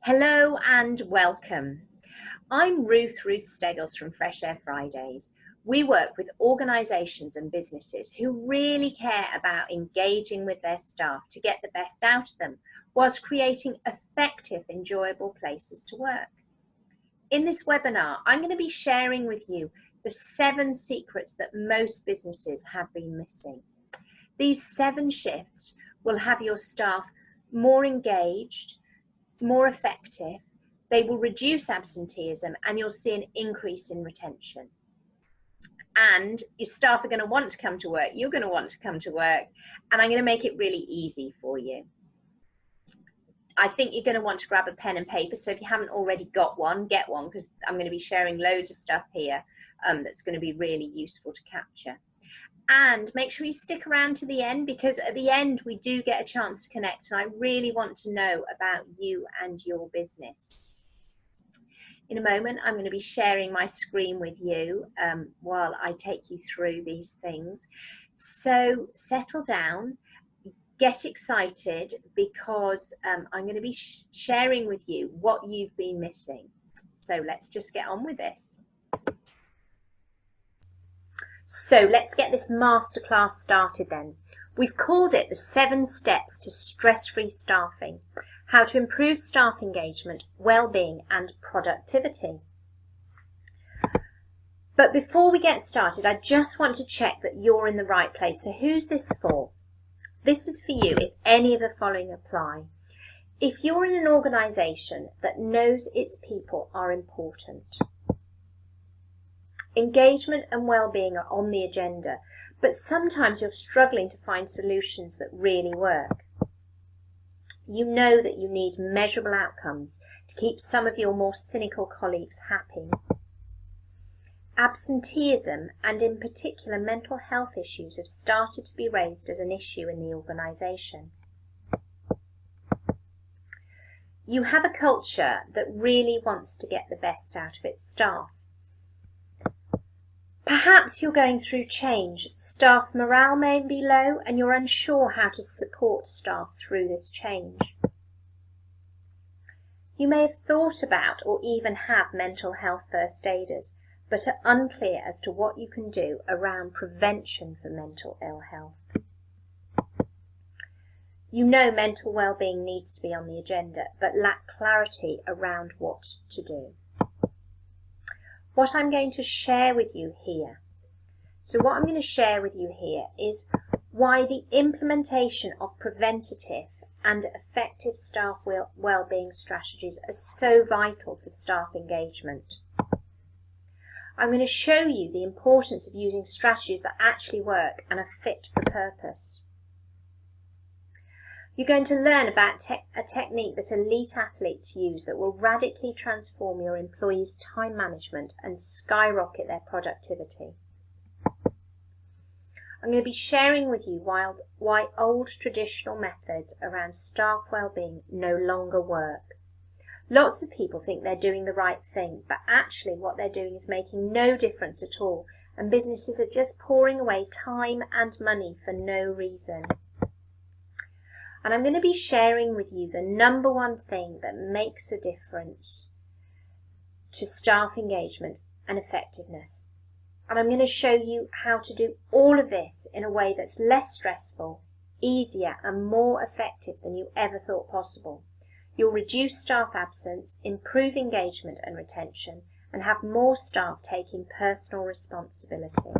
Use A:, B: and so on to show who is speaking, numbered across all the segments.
A: Hello and welcome. I'm Ruth Steggles from Fresh Air Fridays. We work with organisations and businesses who really care about engaging with their staff to get the best out of them, whilst creating effective, enjoyable places to work. In this webinar, I'm going to be sharing with you the 7 secrets that most businesses have been missing. These 7 shifts will have your staff more engaged, more effective, they will reduce absenteeism, and you'll see an increase in retention. And your staff are going to want to come to work, you're going to want to come to work, and I'm going to make it really easy for you. I think you're going to want to grab a pen and paper, so if you haven't already got one, get one, because I'm going to be sharing loads of stuff here that's going to be really useful to capture. And make sure you stick around to the end, because at the end we do get a chance to connect, and I really want to know about you and your business. In a moment, I'm going to be sharing my screen with you while I take you through these things. So settle down, get excited, because I'm going to be sharing with you what you've been missing. So let's just get on with this. So let's get this masterclass started then. We've called it the 7 steps to stress-free staffing, how to improve staff engagement, well-being and productivity. But before we get started, I just want to check that you're in the right place. So who's this for? This is for you if any of the following apply. If you're in an organisation that knows its people are important, engagement and well-being are on the agenda, but sometimes you're struggling to find solutions that really work. You know that you need measurable outcomes to keep some of your more cynical colleagues happy. Absenteeism, and in particular mental health issues, have started to be raised as an issue in the organisation. You have a culture that really wants to get the best out of its staff. Perhaps you're going through change. Staff morale may be low and you're unsure how to support staff through this change. You may have thought about or even have mental health first aiders, but are unclear as to what you can do around prevention for mental ill health. You know mental well-being needs to be on the agenda, but lack clarity around what to do. What I'm going to share with you here. So what I'm going to share with you here is why the implementation of preventative and effective staff well-being strategies are so vital for staff engagement. I'm going to show you the importance of using strategies that actually work and are fit for purpose. You're going to learn about a technique that elite athletes use that will radically transform your employees' time management and skyrocket their productivity. I'm going to be sharing with you why old traditional methods around staff well-being no longer work. Lots of people think they're doing the right thing, but actually what they're doing is making no difference at all, and businesses are just pouring away time and money for no reason. And I'm going to be sharing with you the number 1 thing that makes a difference to staff engagement and effectiveness. And I'm going to show you how to do all of this in a way that's less stressful, easier and more effective than you ever thought possible. You'll reduce staff absence, improve engagement and retention, and have more staff taking personal responsibility.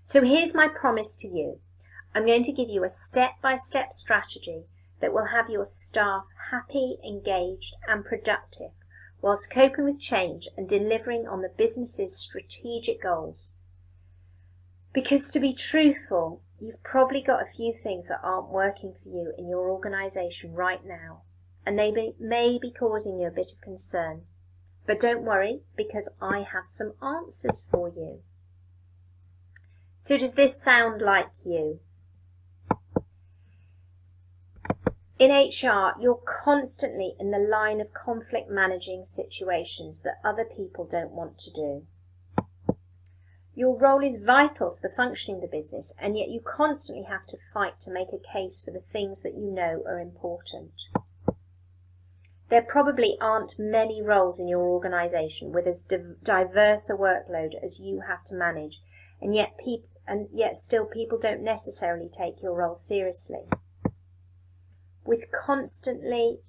A: So here's my promise to you. I'm going to give you a step-by-step strategy that will have your staff happy, engaged and productive whilst coping with change and delivering on the business's strategic goals. Because to be truthful, you've probably got a few things that aren't working for you in your organisation right now, and they may be causing you a bit of concern. But don't worry, because I have some answers for you. So does this sound like you? In HR, you're constantly in the line of conflict managing situations that other people don't want to do. Your role is vital to the functioning of the business, and yet you constantly have to fight to make a case for the things that you know are important. There probably aren't many roles in your organisation with as diverse a workload as you have to manage, and yet still people don't necessarily take your role seriously. With constantly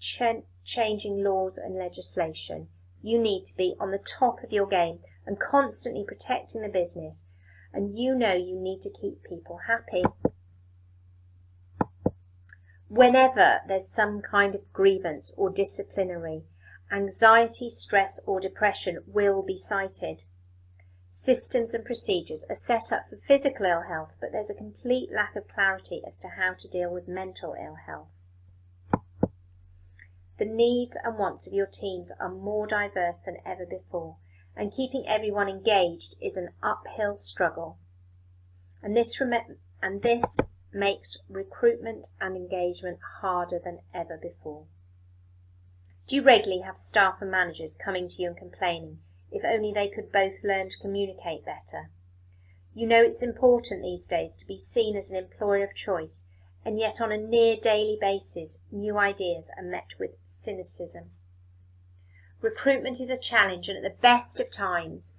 A: changing laws and legislation, you need to be on the top of your game and constantly protecting the business, and you know you need to keep people happy. Whenever there's some kind of grievance or disciplinary, anxiety, stress or depression will be cited. Systems and procedures are set up for physical ill health, but there's a complete lack of clarity as to how to deal with mental ill health. The needs and wants of your teams are more diverse than ever before, and keeping everyone engaged is an uphill struggle. And this makes recruitment and engagement harder than ever before. Do you regularly have staff and managers coming to you and complaining, if only they could both learn to communicate better? You know it's important these days to be seen as an employer of choice, and yet on a near daily basis, new ideas are met with cynicism. Recruitment is a challenge, and at the best of times,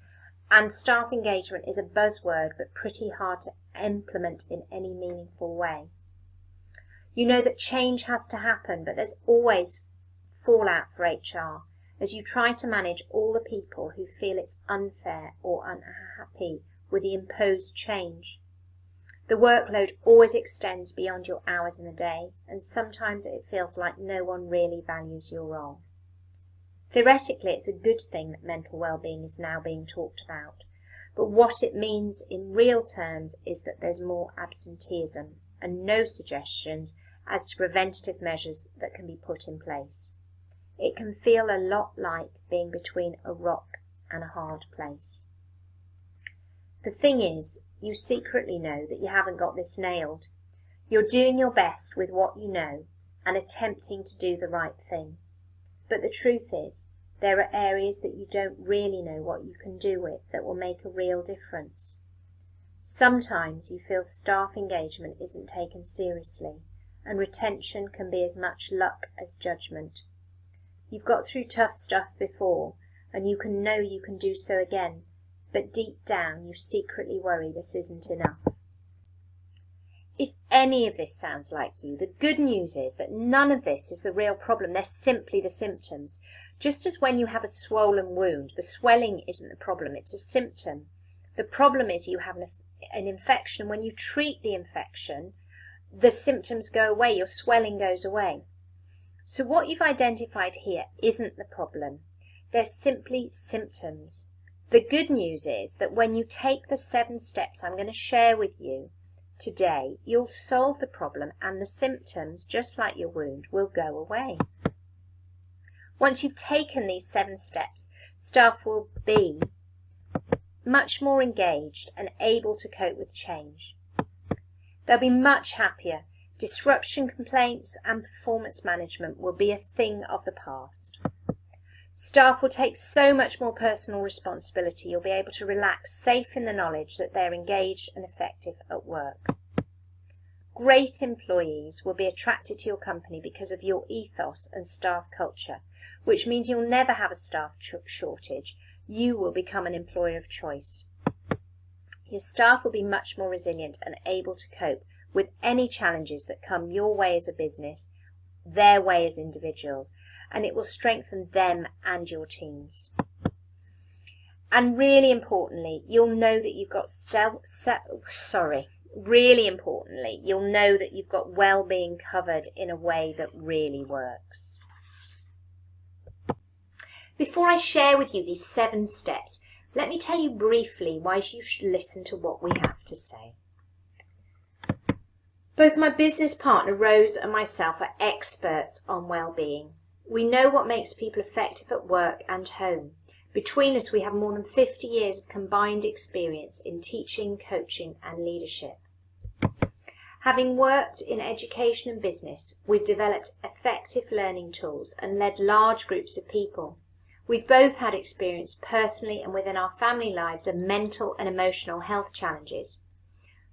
A: and staff engagement is a buzzword but pretty hard to implement in any meaningful way. You know that change has to happen, but there's always fallout for HR as you try to manage all the people who feel it's unfair or unhappy with the imposed change. The workload always extends beyond your hours in the day, and sometimes it feels like no one really values your role. Theoretically, it's a good thing that mental well-being is now being talked about, but what it means in real terms is that there's more absenteeism and no suggestions as to preventative measures that can be put in place. It can feel a lot like being between a rock and a hard place. The thing is, you secretly know that you haven't got this nailed. You're doing your best with what you know and attempting to do the right thing. But the truth is, there are areas that you don't really know what you can do with that will make a real difference. Sometimes you feel staff engagement isn't taken seriously, and retention can be as much luck as judgment. You've got through tough stuff before, and you can do so again, but deep down you secretly worry this isn't enough. If any of this sounds like you, the good news is that none of this is the real problem. They're simply the symptoms. Just as when you have a swollen wound, the swelling isn't the problem, it's a symptom. The problem is you have an infection. When you treat the infection, the symptoms go away, your swelling goes away. So what you've identified here isn't the problem. They're simply symptoms. The good news is that when you take the 7 steps I'm going to share with you today, you'll solve the problem and the symptoms, just like your wound, will go away. Once you've taken these 7 steps, staff will be much more engaged and able to cope with change. They'll be much happier. Disruption complaints and performance management will be a thing of the past. Staff will take so much more personal responsibility. You'll be able to relax, safe in the knowledge that they're engaged and effective at work. Great employees will be attracted to your company because of your ethos and staff culture, which means you'll never have a staff shortage. You will become an employer of choice. Your staff will be much more resilient and able to cope with any challenges that come your way as a business, their way as individuals, and it will strengthen them and your teams. And really importantly, you'll know that you've got you'll know that you've got well-being covered in a way that really works. Before I share with you these 7 steps, let me tell you briefly why you should listen to what we have to say. Both my business partner Rose and myself are experts on well-being. We know what makes people effective at work and home. Between us, we have more than 50 years of combined experience in teaching, coaching and leadership. Having worked in education and business, we've developed effective learning tools and led large groups of people. We've both had experience personally and within our family lives of mental and emotional health challenges.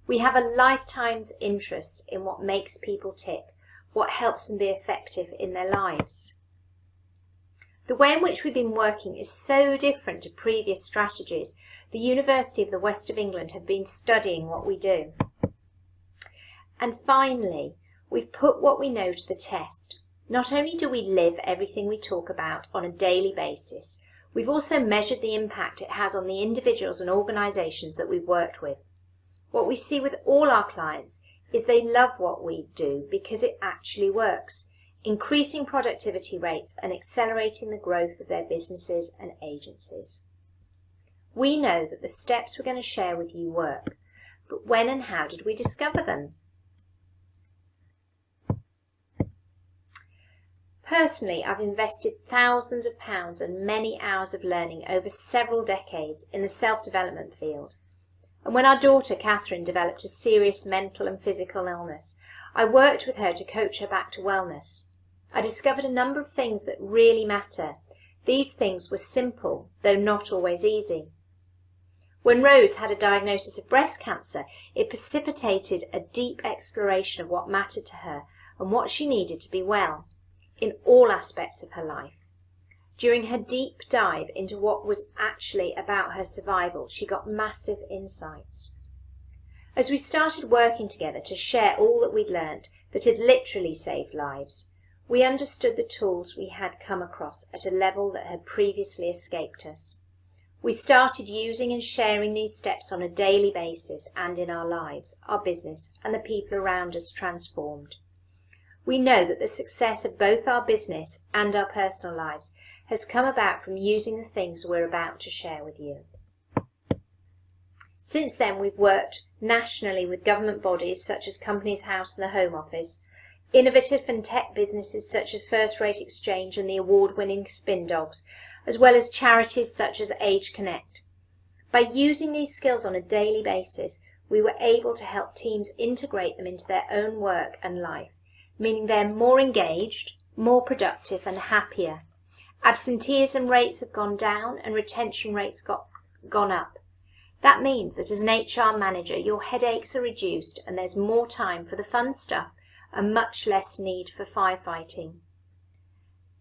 A: We have a lifetime's interest in what makes people tick, what helps them be effective in their lives. The way in which we've been working is so different to previous strategies. The University of the West of England have been studying what we do. And finally, we've put what we know to the test. Not only do we live everything we talk about on a daily basis, we've also measured the impact it has on the individuals and organisations that we've worked with. What we see with all our clients is they love what we do because it actually works, increasing productivity rates and accelerating the growth of their businesses and agencies. We know that the steps we're going to share with you work, but when and how did we discover them? Personally, I've invested thousands of pounds and many hours of learning over several decades in the self-development field. And when our daughter Catherine developed a serious mental and physical illness, I worked with her to coach her back to wellness. I discovered a number of things that really matter. These things were simple, though not always easy. When Rose had a diagnosis of breast cancer, it precipitated a deep exploration of what mattered to her and what she needed to be well in all aspects of her life. During her deep dive into what was actually about her survival, she got massive insights. As we started working together to share all that we'd learnt that had literally saved lives, we understood the tools we had come across at a level that had previously escaped us. We started using and sharing these steps on a daily basis and in our lives, our business, and the people around us transformed. We know that the success of both our business and our personal lives has come about from using the things we're about to share with you. Since then, we've worked nationally with government bodies such as Companies House and the Home Office, innovative and tech businesses such as First Rate Exchange and the award-winning Spin Dogs, as well as charities such as Age Connect. By using these skills on a daily basis, we were able to help teams integrate them into their own work and life, meaning they're more engaged, more productive and happier. Absenteeism rates have gone down and retention rates gone up. That means that as an HR manager, your headaches are reduced and there's more time for the fun stuff and much less need for firefighting.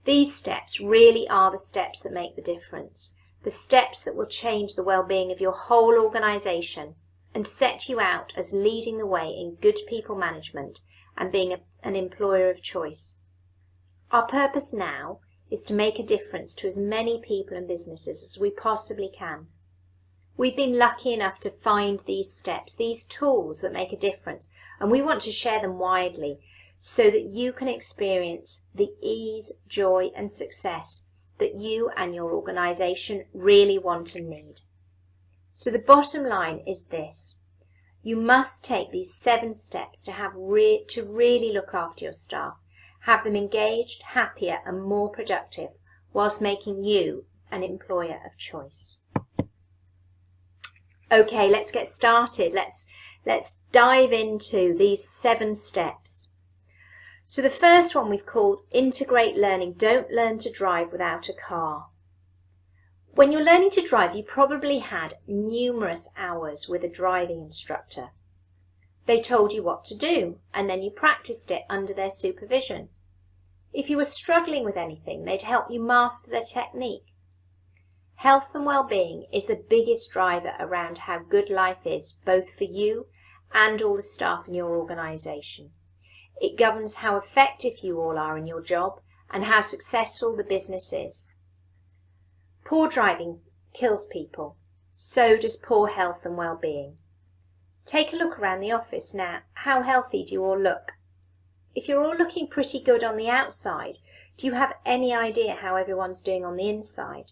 A: These steps really are the steps that make the difference, the steps that will change the well-being of your whole organisation and set you out as leading the way in good people management and being an employer of choice. Our purpose now is to make a difference to as many people and businesses as we possibly can. We've been lucky enough to find these steps, these tools that make a difference, and we want to share them widely so that you can experience the ease, joy and success that you and your organisation really want and need. So the bottom line is this. You must take these 7 steps to really look after your staff, have them engaged, happier and more productive, whilst making you an employer of choice. Okay, let's get started. Let's dive into these 7 steps. So the first one we've called Integrate Learning. Don't learn to drive without a car. When you're learning to drive, you probably had numerous hours with a driving instructor. They told you what to do, and then you practiced it under their supervision. If you were struggling with anything, they'd help you master their technique. Health and well-being is the biggest driver around how good life is, both for you and all the staff in your organisation. It governs how effective you all are in your job and how successful the business is. Poor driving kills people. So does poor health and well-being. Take a look around the office now. How healthy do you all look? If you're all looking pretty good on the outside, do you have any idea how everyone's doing on the inside?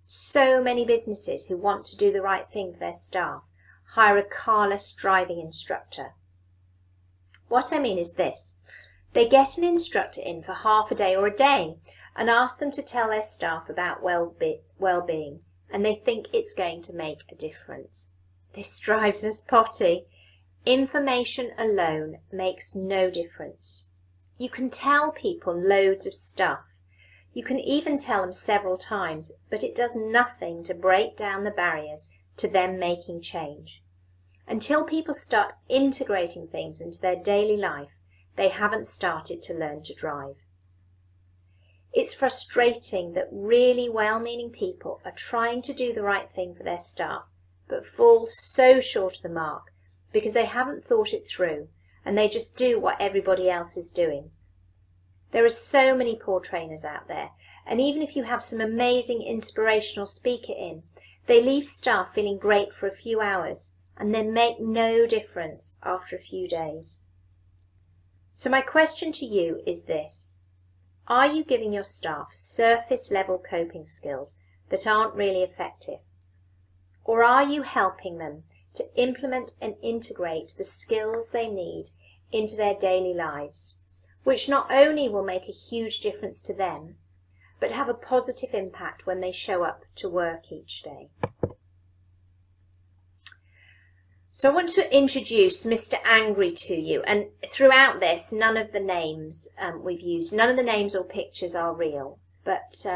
A: So many businesses who want to do the right thing for their staff hire a carless driving instructor. What I mean is this. They get an instructor in for half a day or a day and ask them to tell their staff about well-being, and they think it's going to make a difference. This drives us potty. Information alone makes no difference. You can tell people loads of stuff. You can even tell them several times, but it does nothing to break down the barriers to them making change. Until people start integrating things into their daily life, they haven't started to learn to drive.
B: It's frustrating that really well-meaning people are trying to do the right thing for their staff, but fall so short of the mark because they haven't thought it through and they just do what everybody else is doing. There are so many poor trainers out there, and even if you have some amazing inspirational speaker in, they leave staff feeling great for a few hours and then make no difference after a few days. So my question to you is this: are you giving your staff surface-level coping skills that aren't really effective? Or are you helping them to implement and integrate the skills they need into their daily lives, which not only will make a huge difference to them, but have a positive impact when they show up to work each day? So I want to introduce Mr. Angry to you, and throughout this, none of the names we've used, none of the names or pictures are real, but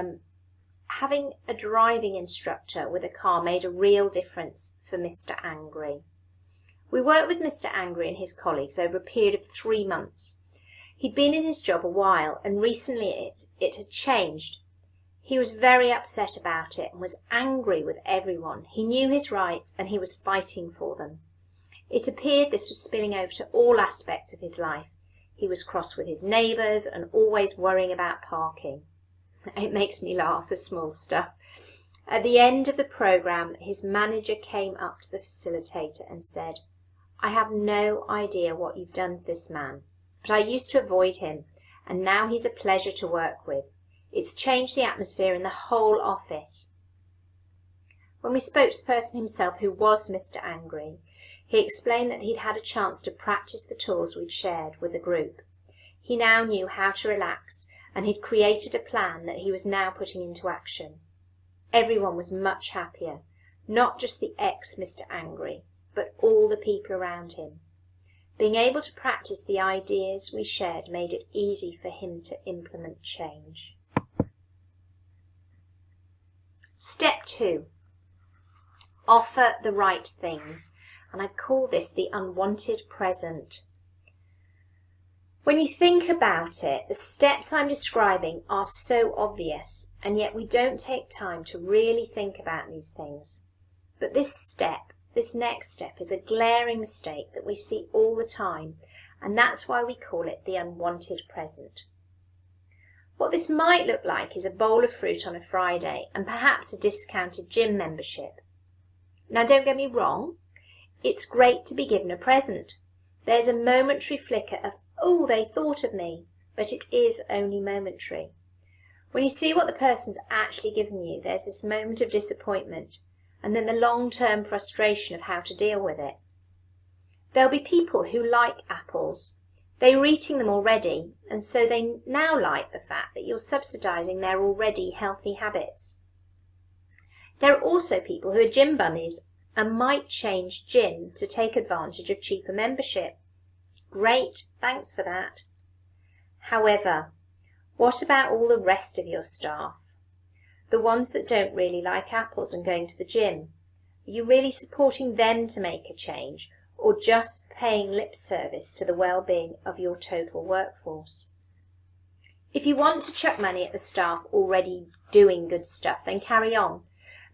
B: having a driving instructor with a car made a real difference for Mr. Angry. We worked with Mr. Angry and his colleagues over a period of 3 months. He'd been in his job a while, and recently it had changed. He was very upset about it and was angry with everyone. He knew his rights and he was fighting for them. It appeared this was spilling over to all aspects of his life. He was cross with his neighbours and always worrying about parking. It makes me laugh, the small stuff. At the end of the programme, his manager came up to the facilitator and said, "I have no idea what you've done to this man, but I used to avoid him, and now he's a pleasure to work with. It's changed the atmosphere in the whole office." When we spoke to the person himself, who was Mr. Angry, he explained that he'd had a chance to practice the tools we'd shared with the group. He now knew how to relax, and he'd created a plan that he was now putting into action. Everyone was much happier, not just the ex-Mr. Angry, but all the people around him. Being able to practice the ideas we shared made it easy for him to implement change. Step 2. Offer the right things. And I call this the unwanted present. When you think about it, the steps I'm describing are so obvious, and yet we don't take time to really think about these things. But this next step, is a glaring mistake that we see all the time, and that's why we call it the unwanted present. What this might look like is a bowl of fruit on a Friday and perhaps a discounted gym membership. Now, don't get me wrong. It's great to be given a present. There's a momentary flicker of, "Oh, they thought of me," but it is only momentary. When you see what the person's actually given you, there's this moment of disappointment, and then the long-term frustration of how to deal with it. There'll be people who like apples. They were eating them already, and so they now like the fact that you're subsidising their already healthy habits. There are also people who are gym bunnies and might change gym to take advantage of cheaper membership. Great, thanks for that. However, what about all the rest of your staff? The ones that don't really like apples and going to the gym? Are you really supporting them to make a change, or just paying lip service to the well-being of your total workforce? If you want to chuck money at the staff already doing good stuff, then carry on.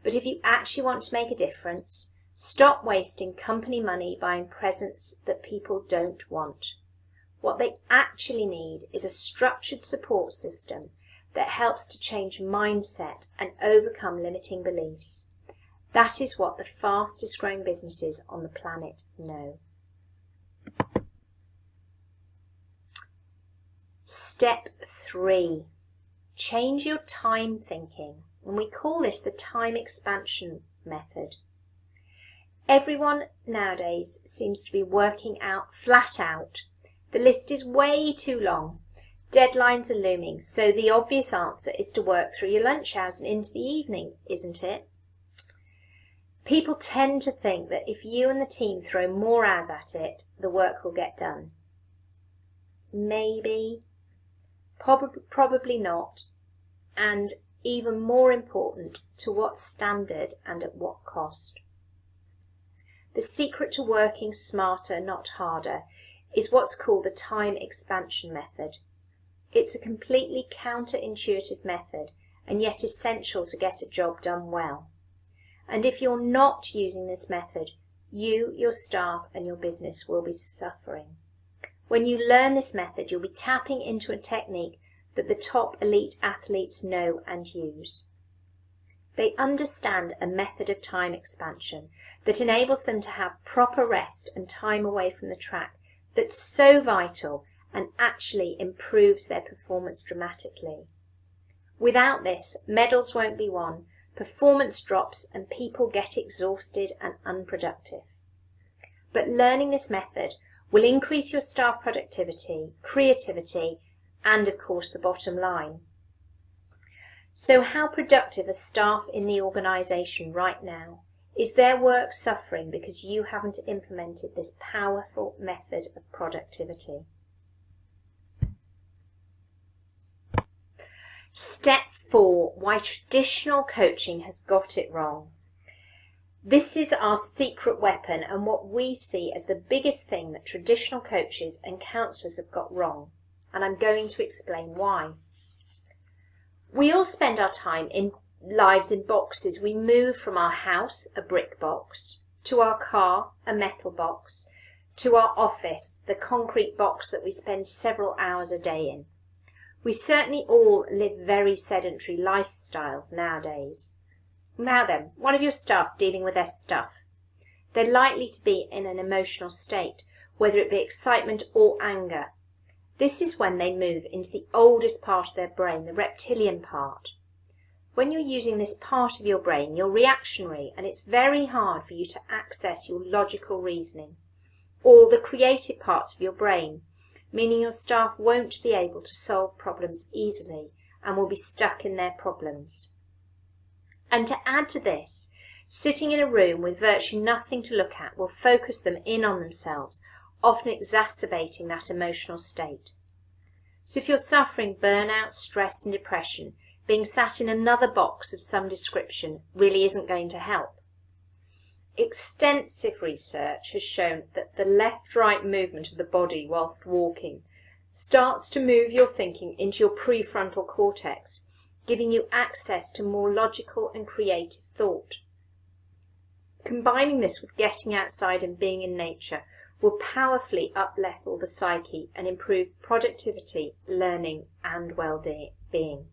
B: But if you actually want to make a difference, stop wasting company money buying presents that people don't want. What they actually need is a structured support system that helps to change mindset and overcome limiting beliefs. That is what the fastest growing businesses on the planet know. Step 3. Change your time thinking, and we call this the time expansion method. Everyone nowadays seems to be working out flat out. The list is way too long. Deadlines are looming, so the obvious answer is to work through your lunch hours and into the evening, isn't it? People tend to think that if you and the team throw more hours at it, the work will get done. Maybe, probably not, and even more important, to what standard and at what cost. The secret to working smarter, not harder, is what's called the time expansion method. It's a completely counterintuitive method and yet essential to get a job done well. And if you're not using this method, you, your staff and your business will be suffering. When you learn this method, you'll be tapping into a technique that the top elite athletes know and use. They understand a method of time expansion that enables them to have proper rest and time away from the track that's so vital and actually improves their performance dramatically. Without this, medals won't be won, performance drops and people get exhausted and unproductive. But learning this method will increase your staff productivity, creativity, and of course the bottom line. So how productive are staff in the organisation right now? Is their work suffering because you haven't implemented this powerful method of productivity? Step 4, why traditional coaching has got it wrong. This is our secret weapon and what we see as the biggest thing that traditional coaches and counsellors have got wrong. And I'm going to explain why. We all spend our lives in boxes. We move from our house, a brick box, to our car, a metal box, to our office, the concrete box that we spend several hours a day in. We certainly all live very sedentary lifestyles nowadays. Now then, one of your staff's dealing with their stuff. They're likely to be in an emotional state, whether it be excitement or anger. This is when they move into the oldest part of their brain, the reptilian part. When you're using this part of your brain, you're reactionary, and it's very hard for you to access your logical reasoning, or the creative parts of your brain, meaning your staff won't be able to solve problems easily and will be stuck in their problems. And to add to this, sitting in a room with virtually nothing to look at will focus them in on themselves, often exacerbating that emotional state. So if you're suffering burnout, stress and depression, being sat in another box of some description really isn't going to help. Extensive research has shown that the left-right movement of the body whilst walking starts to move your thinking into your prefrontal cortex, giving you access to more logical and creative thought. Combining this with getting outside and being in nature will powerfully up-level the psyche and improve productivity, learning and well-being.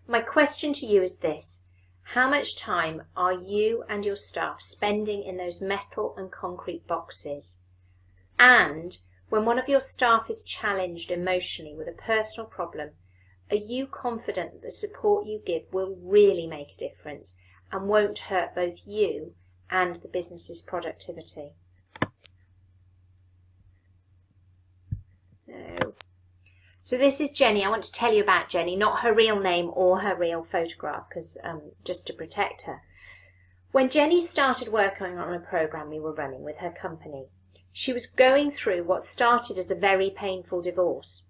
B: My question to you is this: how much time are you and your staff spending in those metal and concrete boxes? And when one of your staff is challenged emotionally with a personal problem, are you confident that the support you give will really make a difference and won't hurt both you and the business's productivity? No. So this is Jenny. I want to tell you about Jenny, not her real name or her real photograph, because just to protect her. When Jenny started working on a program we were running with her company, she was going through what started as a very painful divorce.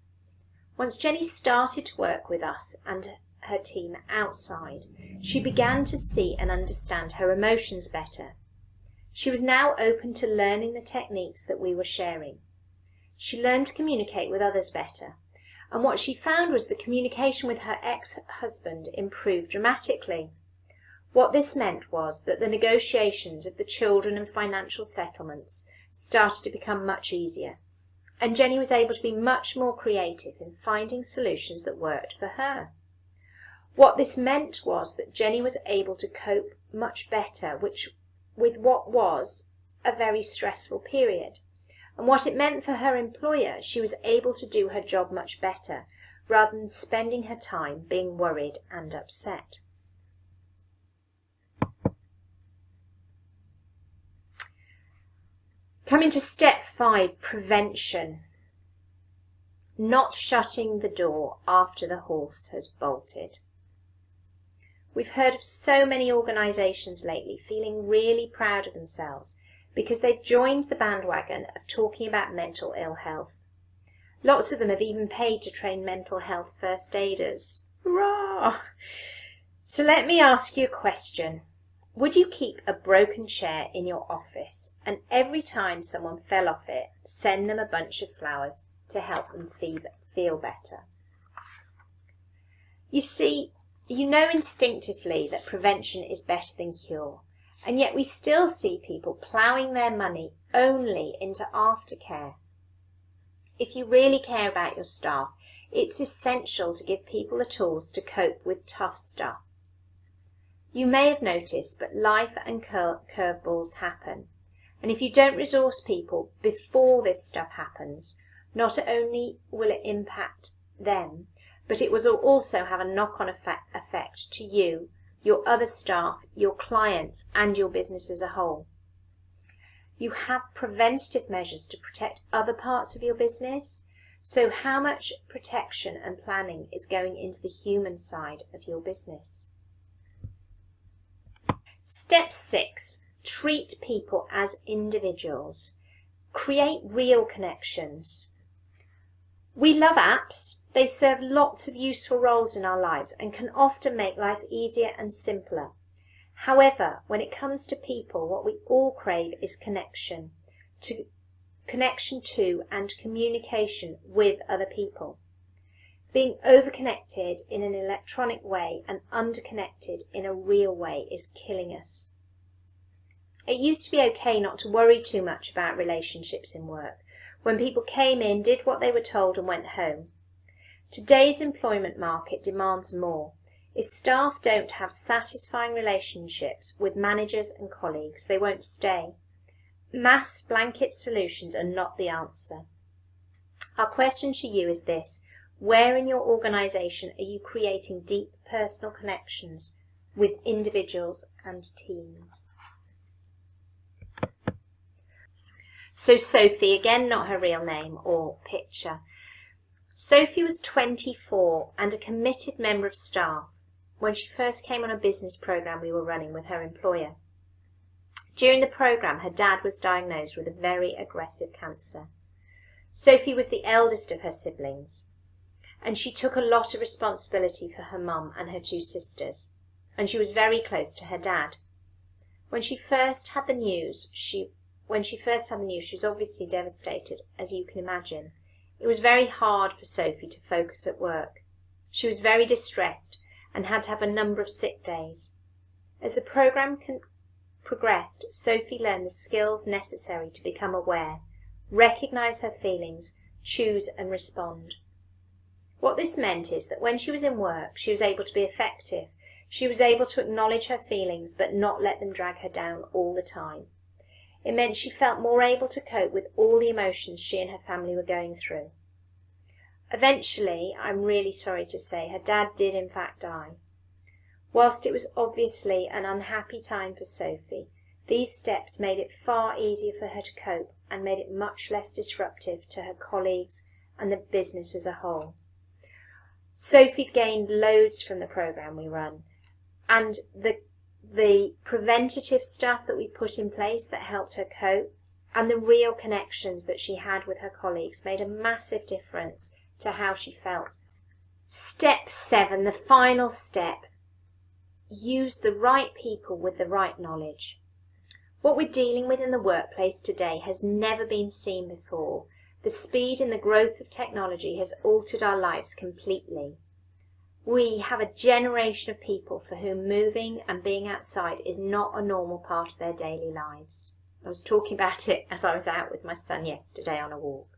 B: Once Jenny started to work with us and her team outside, she began to see and understand her emotions better. She was now open to learning the techniques that we were sharing. She learned to communicate with others better. And what she found was that communication with her ex-husband improved dramatically. What this meant was that the negotiations of the children and financial settlements started to become much easier, and Jenny was able to be much more creative in finding solutions that worked for her. What this meant was that Jenny was able to cope much better with what was a very stressful period. And what it meant for her employer, she was able to do her job much better, rather than spending her time being worried and upset. Coming to step 5, prevention. Not shutting the door after the horse has bolted. We've heard of so many organisations lately feeling really proud of themselves because they've joined the bandwagon of talking about mental ill health. Lots of them have even paid to train mental health first aiders. Hurrah! So let me ask you a question. Would you keep a broken chair in your office and every time someone fell off it, send them a bunch of flowers to help them feel better. You see, you know instinctively that prevention is better than cure, and yet we still see people ploughing their money only into aftercare. If you really care about your staff, it's essential to give people the tools to cope with tough stuff. You may have noticed, but life and curveballs happen. And if you don't resource people before this stuff happens, not only will it impact them, but it will also have a knock-on effect to you, your other staff, your clients, and your business as a whole. You have preventative measures to protect other parts of your business. So how much protection and planning is going into the human side of your business? Step 6. Treat people as individuals. Create real connections. We love apps. They serve lots of useful roles in our lives and can often make life easier and simpler. However, when it comes to people, what we all crave is connection to and communication with other people. Being overconnected in an electronic way and underconnected in a real way is killing us. It used to be okay not to worry too much about relationships in work, when people came in, did what they were told and went home. Today's employment market demands more. If staff don't have satisfying relationships with managers and colleagues, they won't stay. Mass blanket solutions are not the answer. Our question to you is this: where in your organisation are you creating deep personal connections with individuals and teams? So Sophie, again not her real name or picture. Sophie was 24 and a committed member of staff when she first came on a business programme we were running with her employer. During the programme, her dad was diagnosed with a very aggressive cancer. Sophie was the eldest of her siblings, and she took a lot of responsibility for her mum and her 2 sisters, and she was very close to her dad. When she first had the news, she was obviously devastated, as you can imagine. It was very hard for Sophie to focus at work. She was very distressed and had to have a number of sick days. As the programme progressed, Sophie learned the skills necessary to become aware, recognise her feelings, choose and respond. What this meant is that when she was in work, she was able to be effective. She was able to acknowledge her feelings but not let them drag her down all the time. It meant she felt more able to cope with all the emotions she and her family were going through. Eventually, I'm really sorry to say, her dad did in fact die. Whilst it was obviously an unhappy time for Sophie, these steps made it far easier for her to cope and made it much less disruptive to her colleagues and the business as a whole. Sophie gained loads from the programme we run, and the preventative stuff that we put in place that helped her cope and the real connections that she had with her colleagues made a massive difference to how she felt. Step 7, the final step. Use the right people with the right knowledge. What we're dealing with in the workplace today has never been seen before. The speed and the growth of technology has altered our lives completely. We have a generation of people for whom moving and being outside is not a normal part of their daily lives. I was talking about it as I was out with my son yesterday on a walk.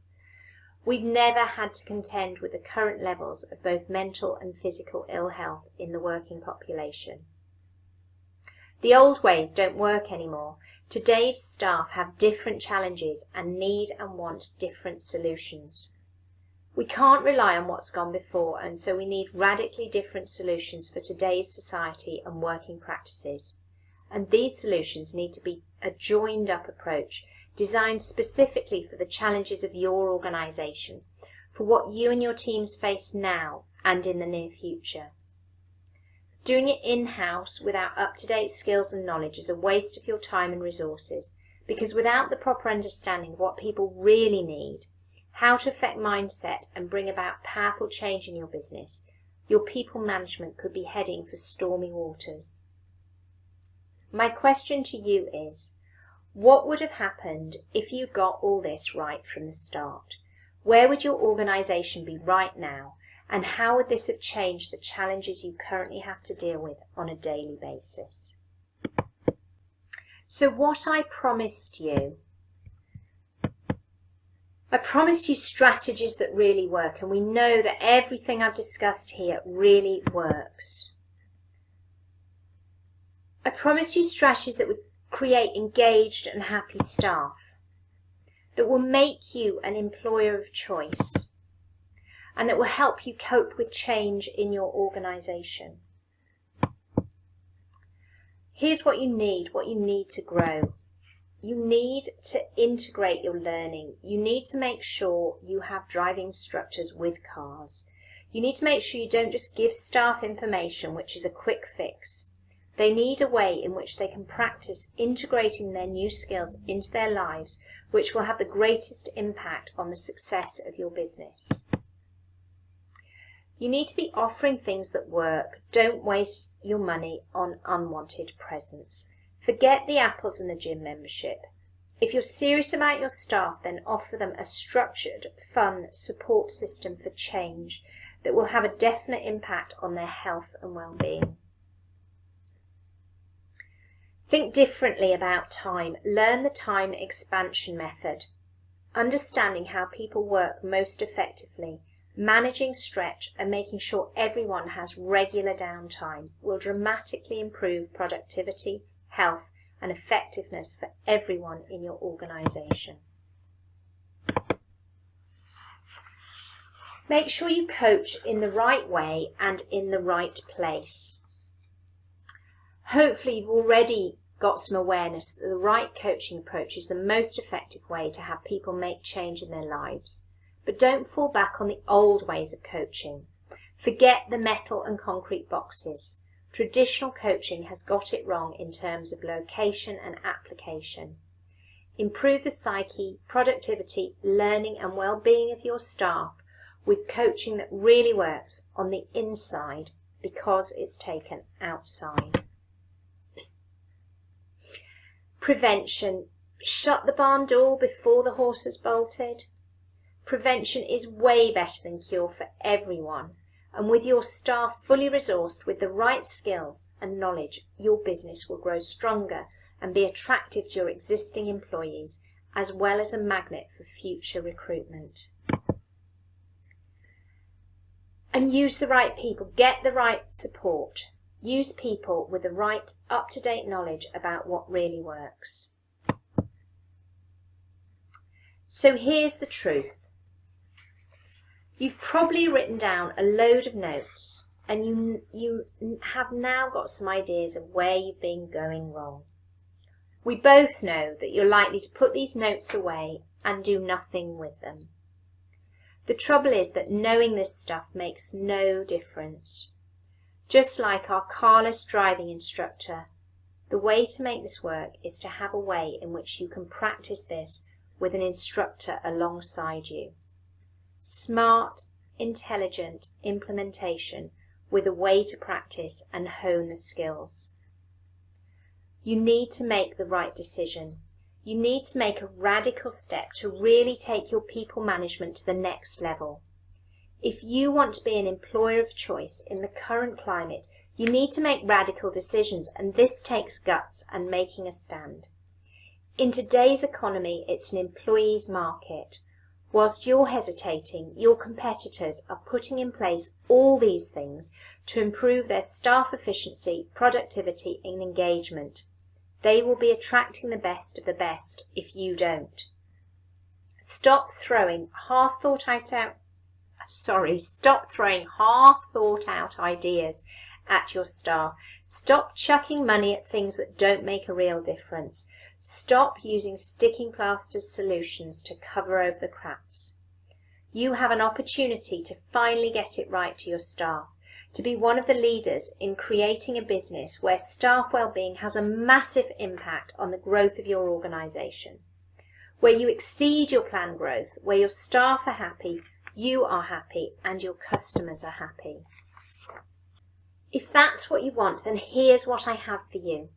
B: We've never had to contend with the current levels of both mental and physical ill health in the working population. The old ways don't work anymore. Today's staff have different challenges and need and want different solutions. We can't rely on what's gone before, and so we need radically different solutions for today's society and working practices. And these solutions need to be a joined-up approach, designed specifically for the challenges of your organisation, for what you and your teams face now and in the near future. Doing it in-house without up-to-date skills and knowledge is a waste of your time and resources, because without the proper understanding of what people really need, how to affect mindset and bring about powerful change in your business, your people management could be heading for stormy waters. My question to you is, what would have happened if you got all this right from the start? Where would your organisation be right now, and how would this have changed the challenges you currently have to deal with on a daily basis? So what I promised you strategies that really work, and we know that everything I've discussed here really works. I promised you strategies that would create engaged and happy staff, that will make you an employer of choice, and that will help you cope with change in your organisation. Here's what you need to grow. You need to integrate your learning. You need to make sure you have driving instructors with cars. You need to make sure you don't just give staff information which is a quick fix. They need a way in which they can practice integrating their new skills into their lives, which will have the greatest impact on the success of your business. You need to be offering things that work. Don't waste your money on unwanted presents. Forget the apples and the gym membership. If you're serious about your staff, then offer them a structured, fun support system for change that will have a definite impact on their health and well-being. Think differently about time. Learn the time expansion method. Understanding how people work most effectively, managing stretch and making sure everyone has regular downtime will dramatically improve productivity, health and effectiveness for everyone in your organisation. Make sure you coach in the right way and in the right place. Hopefully you've already got some awareness that the right coaching approach is the most effective way to have people make change in their lives. But don't fall back on the old ways of coaching. Forget the metal and concrete boxes. Traditional coaching has got it wrong in terms of location and application. Improve the psyche, productivity, learning and well-being of your staff with coaching that really works on the inside because it's taken outside. Prevention. Shut the barn door before the horse has bolted. Prevention is way better than cure for everyone. And with your staff fully resourced with the right skills and knowledge, your business will grow stronger and be attractive to your existing employees, as well as a magnet for future recruitment. And use the right people. Get the right support. Use people with the right up-to-date knowledge about what really works. So here's the truth. You've probably written down a load of notes and you have now got some ideas of where you've been going wrong. We both know that you're likely to put these notes away and do nothing with them. The trouble is that knowing this stuff makes no difference. Just like our carless driving instructor, the way to make this work is to have a way in which you can practice this with an instructor alongside you. Smart, intelligent implementation with a way to practice and hone the skills. You need to make the right decision. You need to make a radical step to really take your people management to the next level. If you want to be an employer of choice in the current climate, you need to make radical decisions, and this takes guts and making a stand. In today's economy, it's an employee's market. Whilst you're hesitating, your competitors are putting in place all these things to improve their staff efficiency, productivity and engagement. They will be attracting the best of the best if you don't. Stop throwing half-thought out ideas at your staff. Stop chucking money at things that don't make a real difference. Stop using sticking plaster solutions to cover over the cracks. You have an opportunity to finally get it right to your staff, to be one of the leaders in creating a business where staff well-being has a massive impact on the growth of your organisation, where you exceed your planned growth, where your staff are happy, you are happy, and your customers are happy. If that's what you want, then here's what I have for you.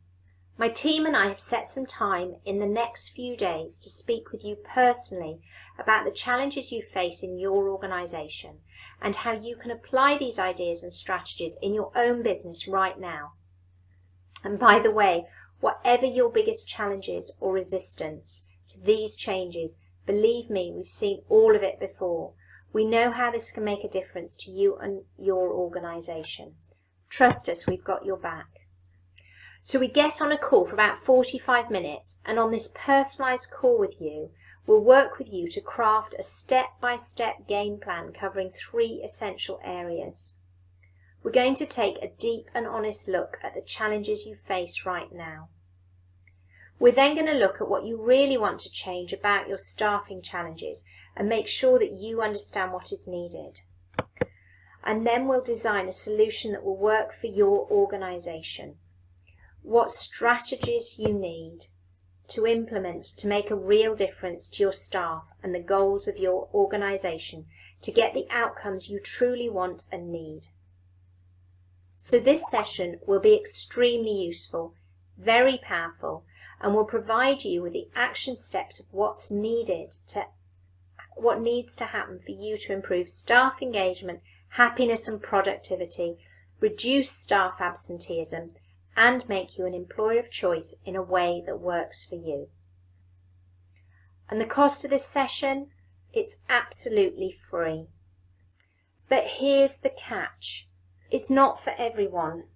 B: My team and I have set some time in the next few days to speak with you personally about the challenges you face in your organisation and how you can apply these ideas and strategies in your own business right now. And by the way, whatever your biggest challenges or resistance to these changes, believe me, we've seen all of it before. We know how this can make a difference to you and your organisation. Trust us, we've got your back. So we get on a call for about 45 minutes, and on this personalised call with you, we'll work with you to craft a step-by-step game plan covering 3 essential areas. We're going to take a deep and honest look at the challenges you face right now. We're then going to look at what you really want to change about your staffing challenges and make sure that you understand what is needed. And then we'll design a solution that will work for your organisation. What strategies you need to implement to make a real difference to your staff and the goals of your organisation to get the outcomes you truly want and need. So this session will be extremely useful, very powerful, and will provide you with the action steps of what needs to happen for you to improve staff engagement, happiness and productivity, reduce staff absenteeism, and make you an employer of choice in a way that works for you. And the cost of this session? It's absolutely free. But here's the catch. It's not for everyone.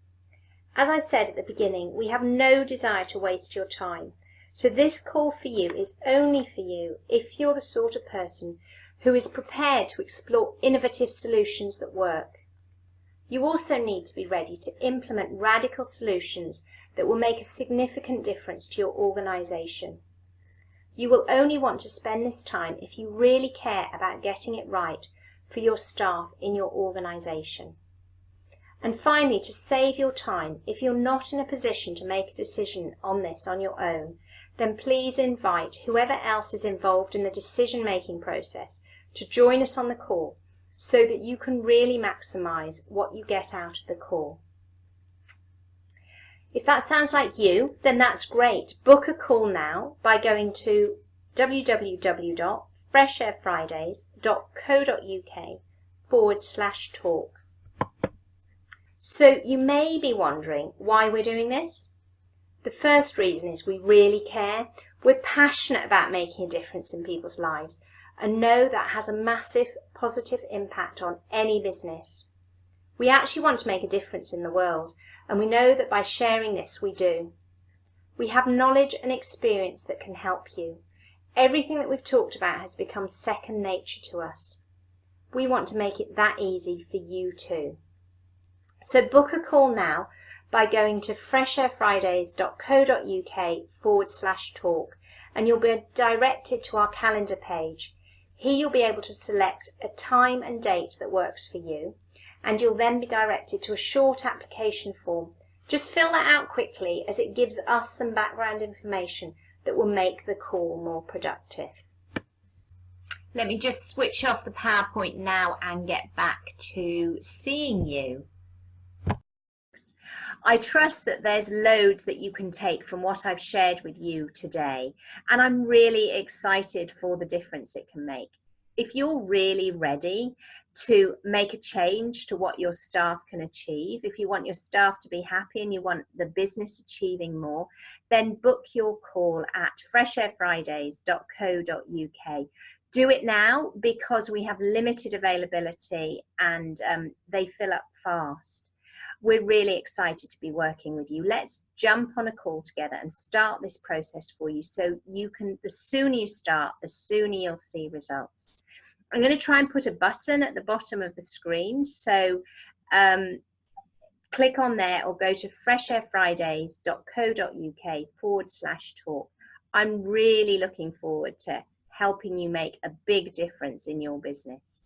B: As I said at the beginning, we have no desire to waste your time. So this call for you is only for you if you're the sort of person who is prepared to explore innovative solutions that work. You also need to be ready to implement radical solutions that will make a significant difference to your organisation. You will only want to spend this time if you really care about getting it right for your staff in your organisation. And finally, to save your time, if you're not in a position to make a decision on this on your own, then please invite whoever else is involved in the decision-making process to join us on the call so that you can really maximise what you get out of the call. If that sounds like you, then that's great. Book a call now by going to www.freshairfridays.co.uk/talk. So you may be wondering why we're doing this. The first reason is we really care. We're passionate about making a difference in people's lives and know that has a massive positive impact on any business. We actually want to make a difference in the world, and we know that by sharing this we do. We have knowledge and experience that can help you. Everything that we've talked about has become second nature to us. We want to make it that easy for you too. So book a call now by going to freshairfridays.co.uk/talk, and you'll be directed to our calendar page. Here you'll be able to select a time and date that works for you, and you'll then be directed to a short application form. Just fill that out quickly, as it gives us some background information that will make the call more productive.
A: Let me just switch off the PowerPoint now and get back to seeing you. I trust that there's loads that you can take from what I've shared with you today, and I'm really excited for the difference it can make. If you're really ready to make a change to what your staff can achieve, if you want your staff to be happy and you want the business achieving more, then book your call at freshairfridays.co.uk. Do it now because we have limited availability and they fill up fast. We're really excited to be working with you. Let's jump on a call together and start this process for you so you can, the sooner you start, the sooner you'll see results. I'm going to try and put a button at the bottom of the screen. So click on there or go to freshairfridays.co.uk/talk. I'm really looking forward to helping you make a big difference in your business.